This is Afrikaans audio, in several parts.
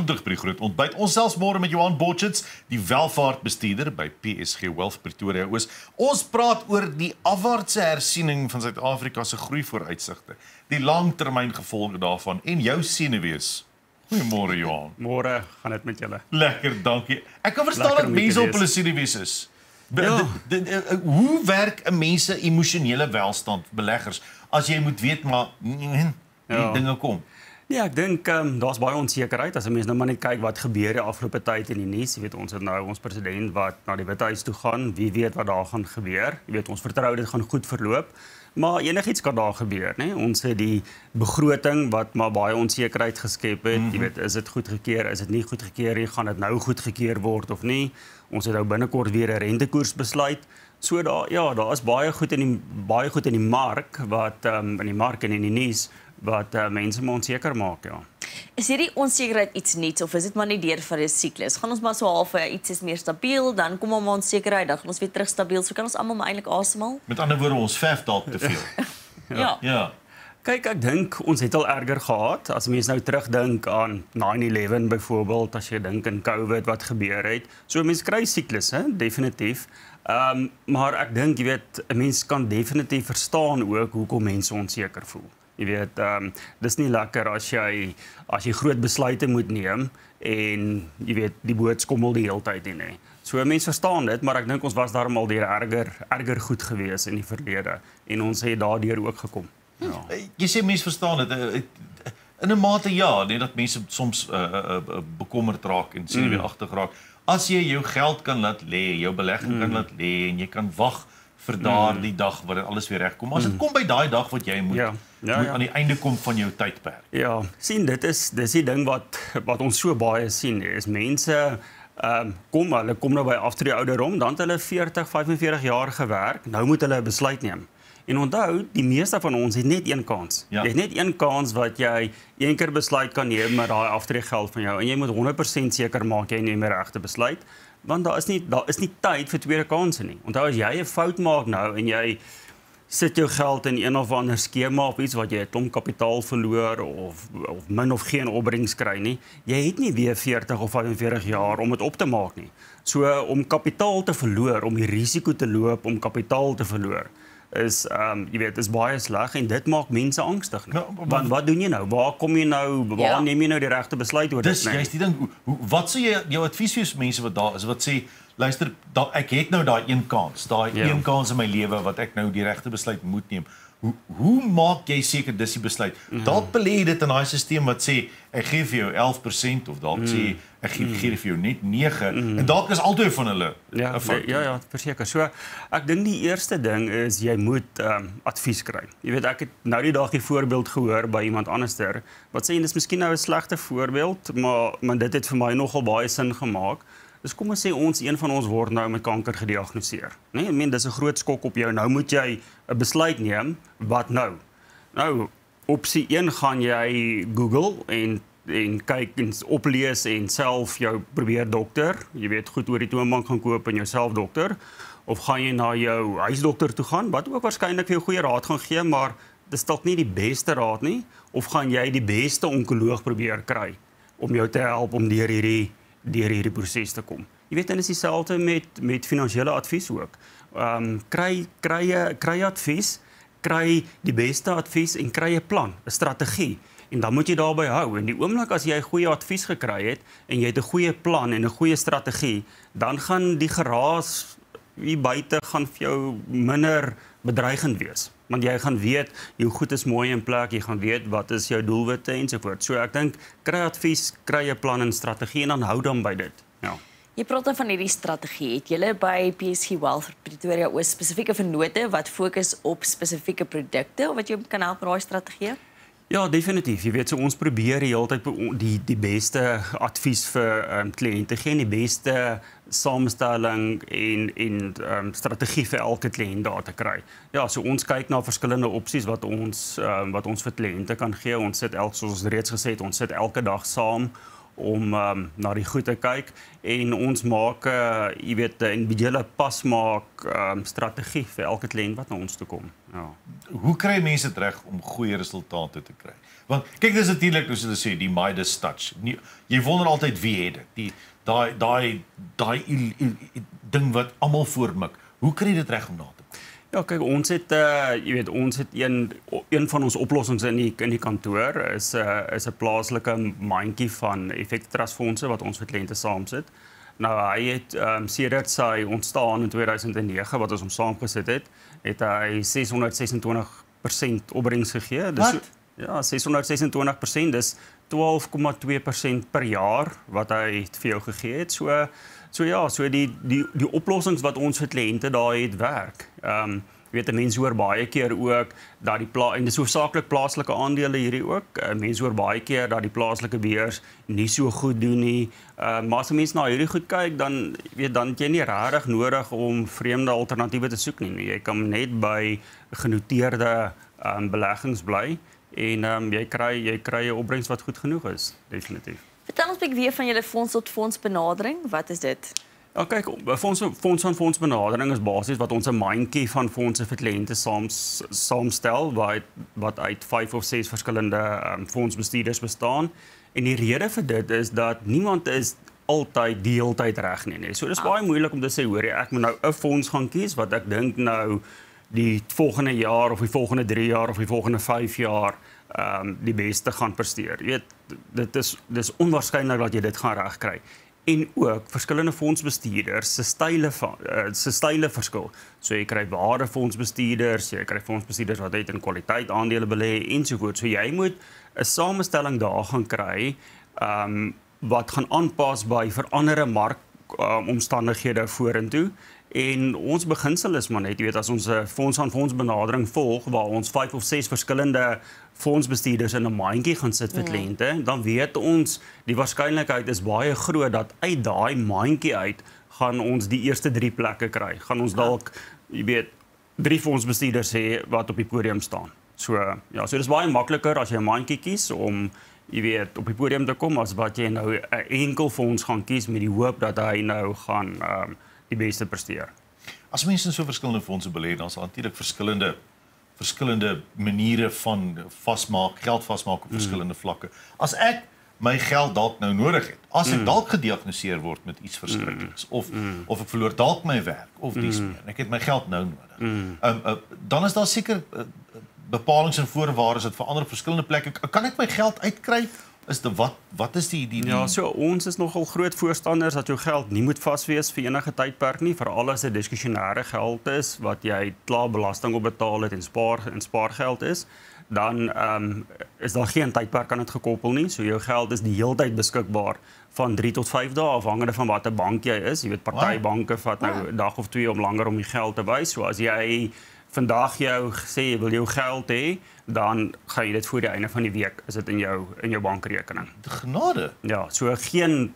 Welkom terug by die groot ontbyt. Ons selfs môre met Johan Botchits, die welvaartbestuurder by PSG Wealth Pretoria Oos. Ons praat oor die afwaartse hersiening van Suid-Afrika se groeivooruitsigte, die langtermyngevolge daarvan en jou senuwees. Goeiemôre Johan. Môre gaan dit met julle. Lekker, dankie. Ek kan verstaan dat mense op hulle senuwees is. Hoe werk 'n mens se emosionele welstand, beleggers, as jy moet weet maar dinge kom? Ja, ek dink daar's baie onsekerheid as 'n mens nou maar net kyk wat gebeur die afgelope tyd in die nuus. Jy weet, ons het nou ons president wat na die Withuis toe gaan. Wie weet wat daar gaan gebeur. Jy weet, ons vertrou dit gaan goed verloop. Maar enigiets kan daar gebeur, né? Ons het die begroting wat maar baie onsekerheid geskep het. Jy weet, is dit goedgekeur, is dit nie goedgekeur nie, gaan dit nou goedgekeur word of nie? Ons het nou binnekort weer 'n rentekoers besluit. So daar is baie goed in die mark wat in die mark en in die nuus wat mense maar onseker maak, ja. Is hierdie onsekerheid iets niets of is dit maar nie deel van 'n siklus? Gaan ons maar so half iets is meer stabiel, dan kom ons onsekerheid, dan gaan ons weer terug stabiel. So kan ons almal maar eintlik asemhaal. Met ander woorde, ons verf dalk te veel. Ja. Kyk, ek dink ons het al erger gehad. As mense nou terugdink aan 9/11 byvoorbeeld, as jy dink aan COVID wat gebeur het. So mense kry siklusse, definitief. Maar ek dink, jy weet, 'n mens kan definitief verstaan ook hoekom mense onseker voel. Jy weet, dis nie lekker as jy groot besluite moet neem en jy weet die boot skommel die hele tyd nie. So mense verstaan dit, maar ek dink ons was daarom al deur erger goed gewees in die verlede en ons het daardeur ook gekom. Ja. Jy sê mense verstaan dit in 'n mate ja, net dat mense soms bekommerd raak en senuweeagtig raak. As jy jou geld kan laat lê, jou belegging kan laat lê en jy kan wag vir daardie dag wat dit alles weer regkom. As dit kom by daai dag wat jy moet aan die einde kom van jou tydperk. Ja, sien dis die ding wat ons so baie sien is mense hulle kom nou by aftree ouderdom, dan het hulle 40, 45 jaar gewerk, nou moet hulle 'n besluit neem. En onthou, die meeste van ons het net een kans. Ja. Jy het net een kans wat jy een keer besluit kan neem met daai aftreegeld van jou en jy moet 100% seker maak jy neem die regte besluit, want daar is nie tyd vir tweede kansse nie. Onthou, as jy 'n fout maak nou en jy sit jou geld in een of ander skema of iets wat jy 'n klomp kapitaal verloor of min of geen opbrengs kry nie, jy het nie weer 40 of 45 jaar om dit op te maak nie. So om kapitaal te verloor, om die risiko te loop om kapitaal te verloor, is jy weet, is baie sleg en dit maak mense angstig. Want wat doen jy nou? Waar kom jy nou? Waar neem jy nou die regte besluit oor dit? Dis juist die ding. Wat sou jy jou advies vir mense wat daar is wat sê, luister, ek het nou daai een kans, een kans in my lewe wat ek nou die regte besluit moet neem. Hoe maak jy seker dis die besluit? Dalk belê jy dit in daai stelsel wat sê ek gee vir jou 11% of dalk sê ek gee vir jou net 9 en dalk is albei van hulle. Ja, verseker. So ek dink die eerste ding is jy moet advies kry. Jy weet, ek het nou die dag 'n voorbeeld gehoor by iemand anderster wat sê dis miskien nou 'n slegte voorbeeld, maar dit het vir my nogal baie sin gemaak. Dus kom ons sê een van ons word nou met kanker gediagnoseer. Nee, ek meen dis 'n groot skok op jou. Nou moet jy 'n besluit neem. Wat nou? Nou, opsie 1 gaan jy Google en kyk en oplees en self jou probeer dokter. Jy weet goed oor die toonbank gaan koop en jouself dokter. Of gaan jy na jou huisdokter toe gaan wat ook waarskynlik vir jou goeie raad gaan gee, maar dis dalk nie die beste raad nie. Of gaan jy die beste onkoloog probeer kry om jou te help om deur hierdie proses te kom. Jy weet, en is dieselfde met finansiële advies ook. Kry advies, kry die beste advies en kry 'n plan, 'n strategie. En dan moet jy daarby hou. En die oomblik as jy goeie advies gekry het en jy het 'n goeie plan en 'n goeie strategie, dan gaan die geraas hier buite gaan vir jou minder bedreigend wees. Want jy gaan weet, jou goed is mooi in plek, jy gaan weet wat is jou doelwitte ensovoorts. So ek dink, kry advies, kry 'n plan en strategie en dan hou dan by dit. Ja. Jy praat dan van hierdie strategie. Het julle by PSG Wealth Pretoria Oos spesifieke vennote wat fokus op spesifieke produkte wat jy kan help met daai strategie? Ja, definitief. Jy weet, so ons probeer die hele tyd die beste advies vir kliënte gee, die beste samestelling en strategie vir elke kliënt daar te kry. Ja, so ons kyk na verskillende opsies wat ons vir kliënte kan gee. Ons sit soos ons reeds gesê het, ons sit elke dag saam om na die goed te kyk en ons maak jy weet 'n individuele pasmaak strategie vir elke kliënt wat na ons toe kom. Ja. Hoe kry mense dit reg om goeie resultate te kry? Want kyk, dis natuurlik soos hulle sê, die Midas touch. Jy wonder altyd wie het dit. Daai ding wat almal voormik. Hoe kry jy dit reg om na te kom? Ja, kyk, ons het jy weet, ons het een van ons oplossings in die kantoor is 'n plaaslike mandjie van effektrustfondse wat ons vir kliënte saamsit. Nou hy het sedert sy ontstaan in 2009 wat ons hom saamgesit het hy 626% opbrengs gegee. Dis ja, 626%, dis 12,2% per jaar wat hy vir jou gegee het. So die oplossings wat ons vir kliënte daar het werk. Jy weet, mense hoor baie keer ook dat en dis hoofsaaklik plaaslike aandele hierdie ook. Mense hoor baie keer dat die plaaslike beurs nie so goed doen nie. Maar as mense na hierdie goed kyk, dan het jy nie regtig nodig om vreemde alternatiewe te soek nie. Jy kan net by genoteerde beleggings bly en jy kry 'n opbrengs wat goed genoeg is, definitief. Vertel ons 'n bietjie weer van julle fonds tot fonds benadering. Wat is dit? Ja, kyk, fonds aan fonds benadering is basies wat ons 'n mandjie van fondse vir kliënte saamstel wat uit 5 of 6 verskillende fondsbestuurders bestaan. En die rede vir dit is dat niemand is altyd die hele tyd reg nie. So dis baie moeilik om te sê, hoor jy, ek moet nou 'n fonds gaan kies wat ek dink nou die volgende jaar of die volgende 3 jaar of die volgende 5 jaar die beste gaan presteer. Jy weet, dis onwaarskynlik dat jy dit gaan regkry. En ook verskillende fondsbestuurders se style verskil. So jy kry waardefondsbestuurders, jy kry fondsbestuurders wat uit in kwaliteit aandele belê ensovoorts. So jy moet 'n samestelling daar gaan kry wat gaan aanpas by veranderde markomstandighede vorentoe. En ons beginsel is maar net, jy weet, as ons 'n fonds aan fonds benadering volg waar ons 5 of 6 verskillende fondsbestuurders in 'n mandjie gaan sit vir kliënte, dan weet ons die waarskynlikheid is baie groot dat uit daai mandjie uit gaan ons die eerste 3 plekke kry. Gaan ons dalk, jy weet, 3 fondsbestuurders hê wat op die podium staan. So dis baie makliker as jy 'n mandjie kies om jy weet op die podium te kom as wat jy nou 'n enkel fonds gaan kies met die hoop dat hy nou gaan die beste presteer. As mense in so verskillende fondse belê, dan is daar natuurlik verskillende maniere van geld vasmaak op verskillende vlakke. As ek my geld dalk nou nodig het, as ek dalk gediagnoseer word met iets verskrikliks of ek verloor dalk my werk of dies meer, en ek het my geld nou nodig. Dan is daar seker bepalings en voorwaardes wat verander op verskillende plekke. Kan ek my geld uitkry? Wat is die Ja, so ons is nogal groot voorstanders dat jou geld nie moet vas wees vir enige tydperk nie, veral as dit diskresionêre geld is wat jy klaar belasting op betaal het en spaargeld is, dan is daar geen tydperk aan dit gekoppel nie. So jou geld is die heeltyd beskikbaar van 3 tot 5 dae afhangende van watter bank jy is. Jy weet, party banke vat nou 'n dag of 2 om langer om die geld te wys. So as jy vandag jou sê jy wil jou geld hê, dan gaan jy dit voor die einde van die week is dit in jou bankrekening. Genade. Ja, so geen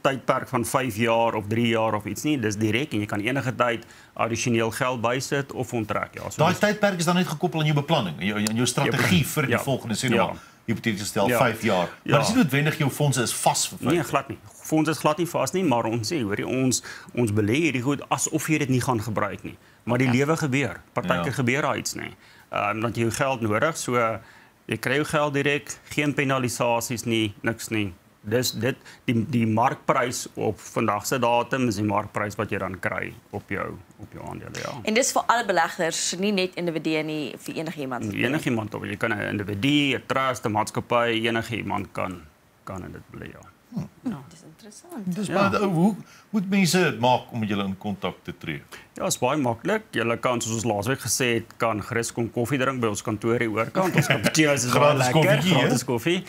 tydperk van 5 jaar of 3 jaar of iets nie, dis direk en jy kan enige tyd addisioneel geld bysit of onttrek. Ja, so daai tydperk is dan net gekoppel aan jou beplanning, aan jou strategie vir die volgende sê nou hypoteties stel 5 jaar. Maar dis nie noodwendig jou fondse is vas vir 5 jaar. Nee, glad nie. Fondse is glad nie vas nie, maar ons sê, hoor jy, ons belê hierdie goed asof jy dit nie gaan gebruik nie. Maar die lewe gebeur. Partykeer gebeur daar iets nie. Dat jy jou geld nodig, so jy kry jou geld direk, geen penalisasies nie, niks nie. Dis die markprys op vandag se datum is die markprys wat jy dan kry op jou aandele, ja. En dis vir alle beleggers, nie net individue nie, vir enigiemand. Enigiemand, jy kan 'n individu, 'n trust, 'n maatskappy, enigiemand kan in dit belê, ja. Ja, dis interessant. Dis baie hoe moet mense maak om met julle in kontak te tree? Ja, is baie maklik. Julle kan, soos ons laasweek gesê het, kan gerus kom koffie drink by ons kantoor hier oorkant. Ons cappuccino's is baie lekker, gratis koffie.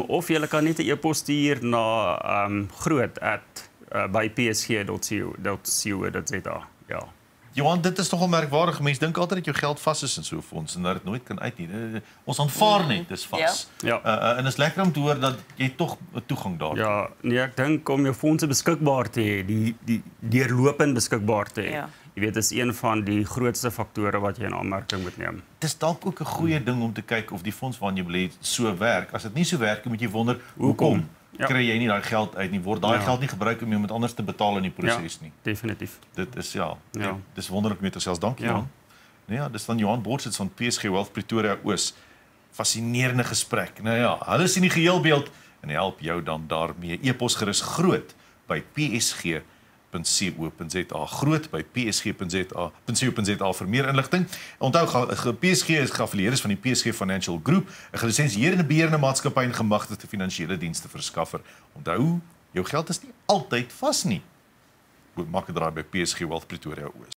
Of julle kan net 'n e-pos stuur na groot@bypsg.co.za. Ja. Johan, dit is nogal merkwaardig. Mense dink altyd dat jou geld vas is in so 'n fonds en dat dit nooit kan uit nie. Ons aanvaar net dis vas. Ja. En is lekker om te hoor dat jy tog 'n toegang daartoe. Ja, nee, ek dink om jou fondse beskikbaar te hê, die deurlopend beskikbaar te hê. Ja. Jy weet, is een van die grootste faktore wat jy in aanmerking moet neem. Dis dalk ook 'n goeie ding om te kyk of die fonds waarna jy belê so werk. As dit nie so werk, moet jy wonder hoekom. kry jy nie daai geld uit nie, word daai geld nie gebruik om iemand anders te betaal in die proses nie. Definitief. Dit is dis wonderlik met osself. Dankie Johan. Nee, ja, dis van Johan Bortsits van PSG Wealth Pretoria Oos. Fascinerende gesprek. Nou ja, hulle sien die geheelbeeld en help jou dan daarmee. E-pos gerus groot by psg.co.za. Groot by psg.co.za vir meer inligting. Onthou, PSG is geaffilieer van die PSG Financial Group, 'n gelisensieerde en beheerende maatskappy en gemagtigde finansiële dienste verskaffer. Onthou, jou geld is nie altyd vas nie. Maak 'n draai by PSG Wealth Pretoria Oos.